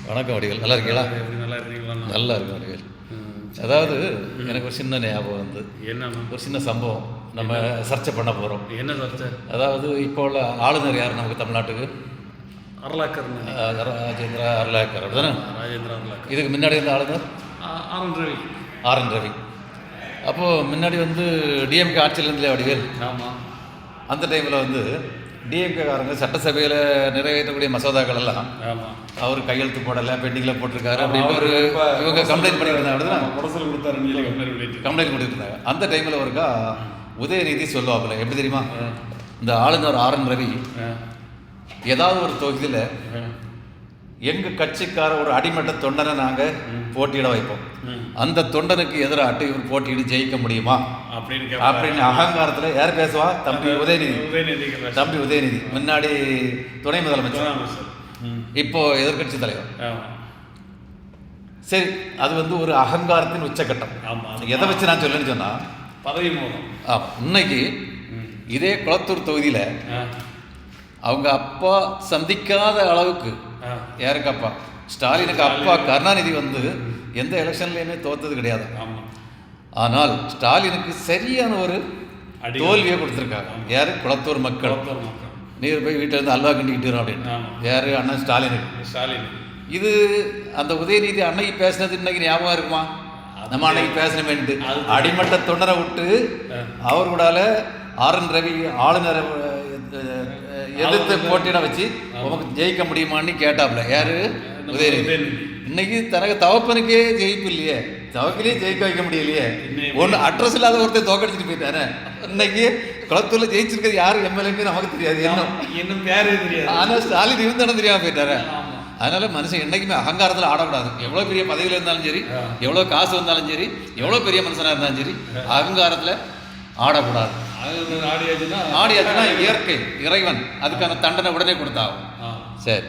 வணக்கம் வடிவேல், நல்லா இருக்கீங்களா? நல்லா இருக்கீங்களா? நல்லா இருக்கும் வடிவேல். அதாவது எனக்கு ஒரு சின்ன ஞாபகம் வந்து என்ன ஒரு சின்ன சம்பவம் நம்ம சர்ச்சை பண்ண போகிறோம். என்ன சர்ச்சை? அதாவது இப்போ உள்ள ஆளுநர் யார் நமக்கு தமிழ்நாட்டுக்கு? அருளாக்கர். ராஜேந்திரா அருளாக்கர் அப்படிதானே? ராஜேந்திரா அருளாக்கர். இதுக்கு முன்னாடி இருந்த ஆளுநர் ரவி. R N Ravi. அப்போது முன்னாடி வந்து டிஎம்கே ஆட்சியில் இருந்தே வடிவேல். ஆமாம். அந்த டைமில் வந்து டிஎம்கேக்காரங்க சட்டசபையில் நிறைவேற்றக்கூடிய மசோதாக்கள் எல்லாம் அவர் கையெழுத்து போடலை, பெண்டிங்கில் போட்டிருக்காரு அப்படின்னு ஒரு இவங்க கம்ப்ளைண்ட் பண்ணியிருந்தாங்க. கம்ப்ளைண்ட் பண்ணிட்டு இருந்தாங்க. அந்த டைமில் ஒருக்கா உதயநிதி சொல்லுவாப்புல, எப்படி தெரியுமா? இந்த ஆளுநர் ஆர் என் ரவி ஏதாவது ஒரு தொகுதியில் எங்கள் கட்சிக்கார ஒரு அடிமட்ட தொண்டனை நாங்கள் போட்டியிட வைப்போம், அந்த தொண்டனுக்கு எதிராட்டு இவர் போட்டியிட ஜெயிக்க முடியுமா அப்படின்னு அகங்காரத்தில் யார் பேசுவா? தம்பி உதயநிதி. தம்பி உதயநிதி முன்னாடி துணை முதலமைச்சர், இப்போ எதிர்கட்சி தலைவர். சரி, அது வந்து ஒரு அகங்காரத்தின் உச்சக்கட்டம். எதை வச்சு நான் சொல்லணும்னு சொன்னா பதவி மோகம். இன்னைக்கு இதே குளத்தூர் தொகுதியில் அவங்க அப்பா சந்திக்காத அளவுக்கு, யாருக்கு அப்பா? ஸ்டாலினுக்கு அப்பா கருணாநிதி வந்து எந்த எலெக்ஷன்லையுமே தோத்தது கிடையாது. ஆனால் ஸ்டாலினுக்கு சரியான ஒரு தோல்வியை கொடுத்துருக்காங்க. யாரு? குளத்தூர் மக்கள். நீர் போய் வீட்டில் இருந்து அல்வா கிண்டிக்கிட்டு அப்படின்னு. யாரு? அண்ணன் ஸ்டாலின். இது அந்த உதயநிதி அன்னைக்கு பேசினது இன்னைக்கு ஞாபகம் இருக்குமா? நம்ம அன்னைக்கு பேசணுமேன்ட்டு அடிமட்ட தொண்டரை விட்டு அவர் கூடால ஆர் என் ரவி ஆளுநரை எதிர்த்து போட்டியிட வச்சு உனக்கு ஜெயிக்க முடியுமான்னு கேட்டாப்ல. யாரு? உதயநிதி. இன்னைக்கு தனக்கு தவப்பனுக்கே ஜெயிப்பு இல்லையே, தவக்கிலே ஜெயிக்க வைக்க முடியலையே. ஒன்று அட்ரஸ் இல்லாத ஒருத்தர் தோக்கடிச்சிட்டு போயிட்டாரு. இன்னைக்கு குளத்தூர்ல ஜெயிச்சிருக்கிறது யாரு எம்எல்ஏன்னு நமக்கு தெரியாது, இன்னும் பேரே தெரியாது. ஆனால் ஸ்டாலின் இருந்தாலும் தெரியாம போயிட்டாரு. அதனால மனுஷன் என்னைக்குமே அகங்காரத்தில் ஆடக்கூடாது. எவ்வளோ பெரிய பதவியில் இருந்தாலும் சரி, எவ்வளோ காசு வந்தாலும் சரி, எவ்வளோ பெரிய மனுஷனாக இருந்தாலும் சரி, அகங்காரத்தில் ஆடக்கூடாது. ஆடியாச்சுன்னா இயற்கை, இறைவன் அதுக்கான தண்டனை உடனே கொடுத்தாகும். சரி.